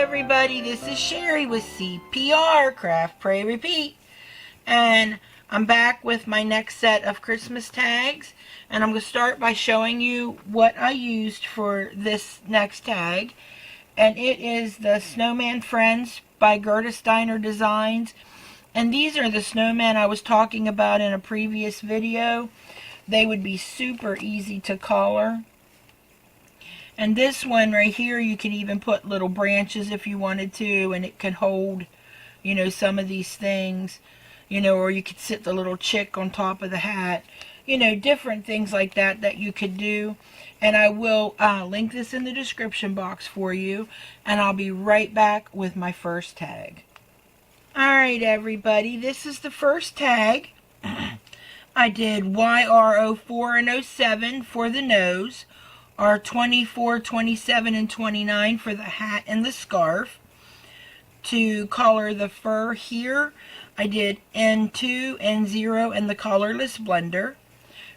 everybody, this is Sherry with CPR, Craft, Pray, Repeat, and I'm back with my next set of Christmas tags, and I'm going to start by showing you what I used for this next tag, and it is the Snowman Friends by Gerda Steiner Designs, and these are the snowmen I was talking about in a previous video. They would be super easy to color. And this one right here, you can even put little branches if you wanted to, and it could hold, you know, some of these things, you know, or you could sit the little chick on top of the hat, you know, different things like that that you could do. And I will link this in the description box for you, and I'll be right back with my first tag. Alright everybody, this is the first tag. I did YR04 and 07 for the nose, R24, 27, and 29 for the hat and the scarf. To color the fur here, I did N2, N0, and the colorless blender.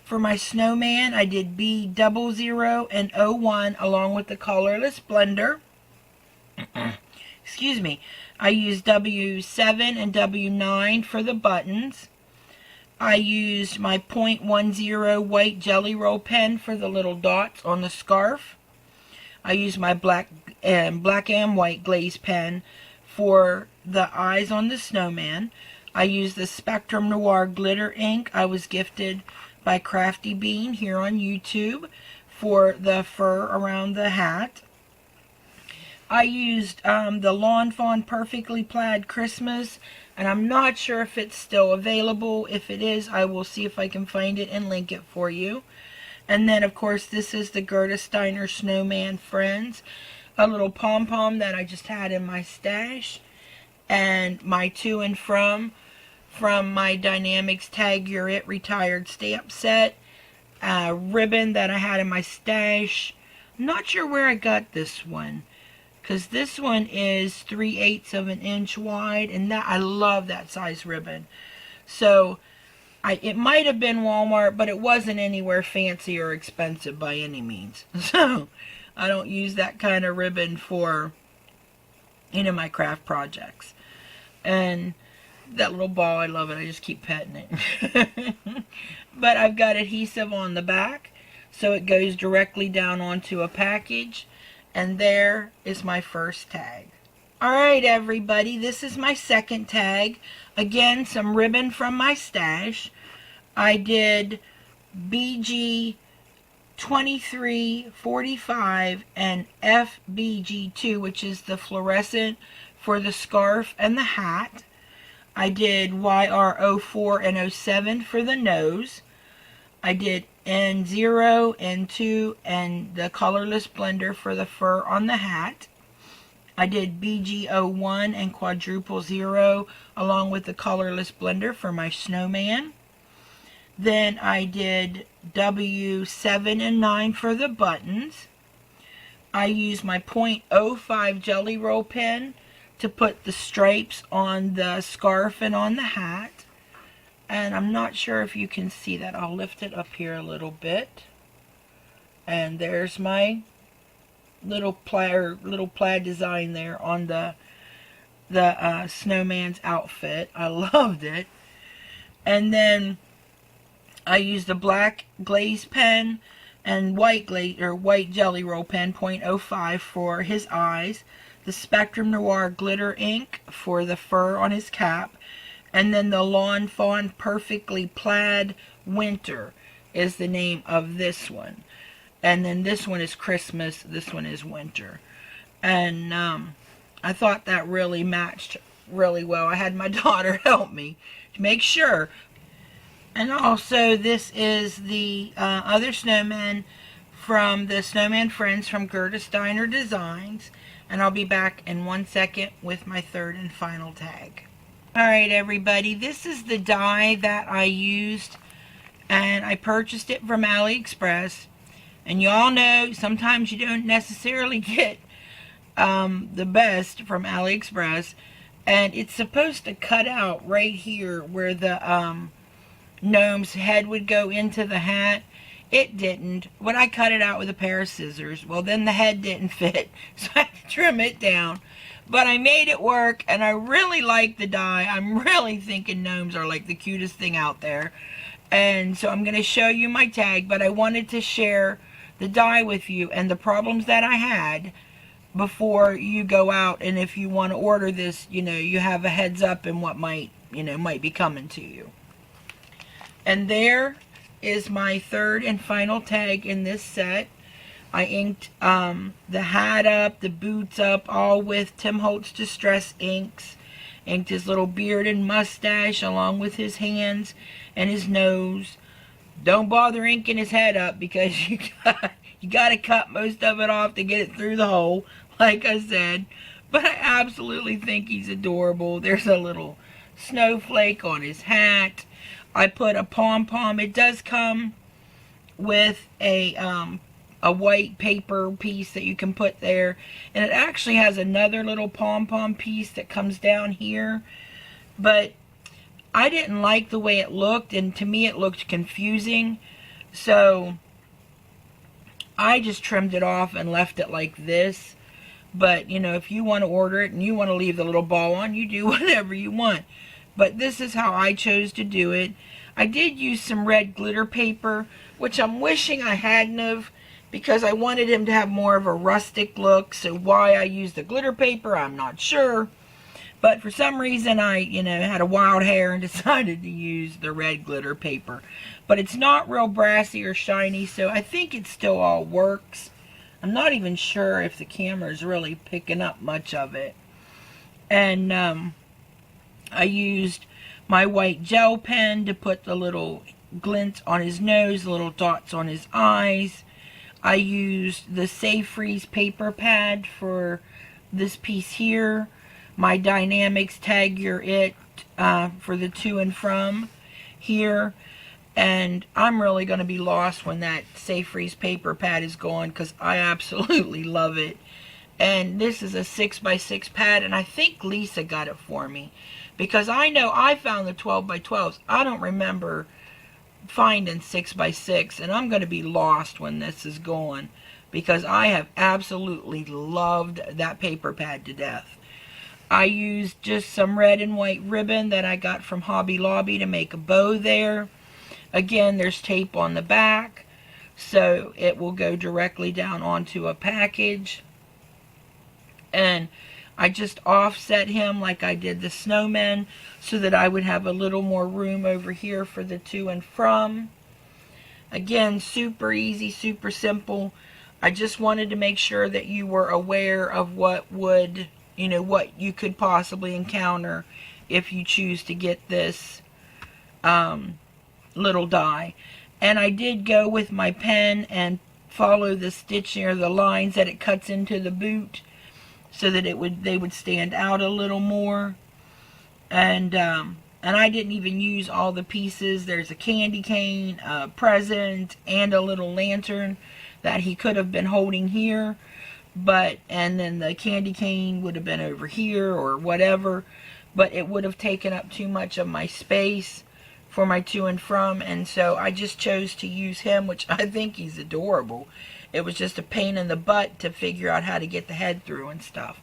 For my snowman, I did B00 and 01 along with the colorless blender. Excuse me. I used W7 and W9 for the buttons. I used my .10 white jelly roll pen for the little dots on the scarf. I used my black and white glaze pen for the eyes on the snowman. I used the Spectrum Noir glitter ink I was gifted by Crafty Bean here on YouTube for the fur around the hat. I used the Lawn Fawn Perfectly Plaid Christmas, and I'm not sure if it's still available. If it is, I will see if I can find it and link it for you. And then, of course, this is the Gerda Steiner Snowman Friends, a little pom-pom that I just had in my stash, and my to and from my Dynamics Tag You're It retired stamp set, ribbon that I had in my stash. I'm not sure where I got this one, because this one is 3/8 of an inch wide, and that I love that size ribbon. So it might have been Walmart, but it wasn't anywhere fancy or expensive by any means. So I don't use that kind of ribbon for, you know, my craft projects. And that little ball, I love it. I just keep petting it. But I've got adhesive on the back, so it goes directly down onto a package. And there is my first tag. Alright everybody, this is my second tag. Again, some ribbon from my stash. I did BG 23, 45, and FBG2, which is the fluorescent for the scarf and the hat. I did YR04 and 07 for the nose. I did N0, N2, and the colorless blender for the fur on the hat. I did BG01 and quadruple 0 along with the colorless blender for my snowman. Then I did W7 and 9 for the buttons. I used my .05 jelly roll pen to put the stripes on the scarf and on the hat. And I'm not sure if you can see that. I'll lift it up here a little bit. And there's my little plaid design there on the snowman's outfit. I loved it. And then I used a black glaze pen and white jelly roll pen .05 for his eyes. The Spectrum Noir glitter ink for the fur on his cap. And then the Lawn Fawn Perfectly Plaid Winter is the name of this one. And then this one is Christmas, this one is winter. And I thought that really matched really well. I had my daughter help me to make sure. And also this is the other snowman from the Snowman Friends from Gerda Steiner Designs. And I'll be back in 1 second with my third and final tag. Alright everybody, this is the die that I used, and I purchased it from AliExpress. And y'all know sometimes you don't necessarily get the best from AliExpress, and it's supposed to cut out right here where the gnome's head would go into the hat. It didn't. When I cut it out with a pair of scissors, well then the head didn't fit, so I had to trim it down. But I made it work, and I really like the die. I'm really thinking gnomes are like the cutest thing out there. And so I'm going to show you my tag, but I wanted to share the die with you and the problems that I had before you go out. And if you want to order this, you know, you have a heads up in what might be coming to you. And there is my third and final tag in this set. I inked the hat up, the boots up, all with Tim Holtz Distress inks. Inked his little beard and mustache along with his hands and his nose. Don't bother inking his head up because you got to cut most of it off to get it through the hole, like I said. But I absolutely think he's adorable. There's a little snowflake on his hat. I put a pom-pom. It does come with a white paper piece that you can put there. And it actually has another little pom-pom piece that comes down here. But I didn't like the way it looked, and to me it looked confusing. So I just trimmed it off and left it like this. But, you know, if you want to order it and you want to leave the little ball on, you do whatever you want. But this is how I chose to do it. I did use some red glitter paper, which I'm wishing I hadn't have, because I wanted him to have more of a rustic look. So why I used the glitter paper, I'm not sure. But for some reason I, had a wild hair and decided to use the red glitter paper. But it's not real brassy or shiny, so I think it still all works. I'm not even sure if the camera is really picking up much of it. And I used my white gel pen to put the little glints on his nose, the little dots on his eyes. I used the Safe Freeze paper pad for this piece here. My Dynamics Tag Your It for the to and from here. And I'm really going to be lost when that Safe Freeze paper pad is gone, because I absolutely love it. And this is a 6x6 pad, and I think Lisa got it for me, because I know I found the 12x12s. I don't remember finding 6x6, and I'm going to be lost when this is gone, because I have absolutely loved that paper pad to death. I used just some red and white ribbon that I got from Hobby Lobby to make a bow there. Again, there's tape on the back, so it will go directly down onto a package. And I just offset him like I did the snowman, so that I would have a little more room over here for the to and from. Again, super easy, super simple. I just wanted to make sure that you were aware of what would, what you could possibly encounter if you choose to get this little die. And I did go with my pen and follow the stitching or the lines that it cuts into the boot, so that they would stand out a little more. And I didn't even use all the pieces. There's a candy cane, a present, and a little lantern that he could have been holding here. And then the candy cane would have been over here or whatever. But it would have taken up too much of my space for my to and from. And so I just chose to use him, which I think he's adorable. It was just a pain in the butt to figure out how to get the head through and stuff.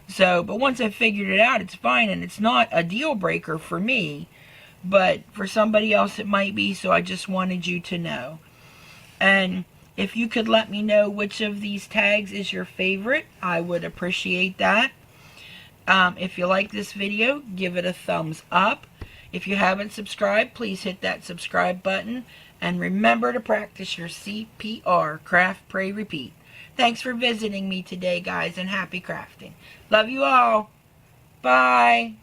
So, but once I figured it out, it's fine, and it's not a deal breaker for me, but for somebody else it might be, so I just wanted you to know. And if you could let me know which of these tags is your favorite, I would appreciate that. If you like this video, give it a thumbs up. If you haven't subscribed, please hit that subscribe button. And remember to practice your CPR, craft, pray, repeat. Thanks for visiting me today, guys, and happy crafting. Love you all. Bye.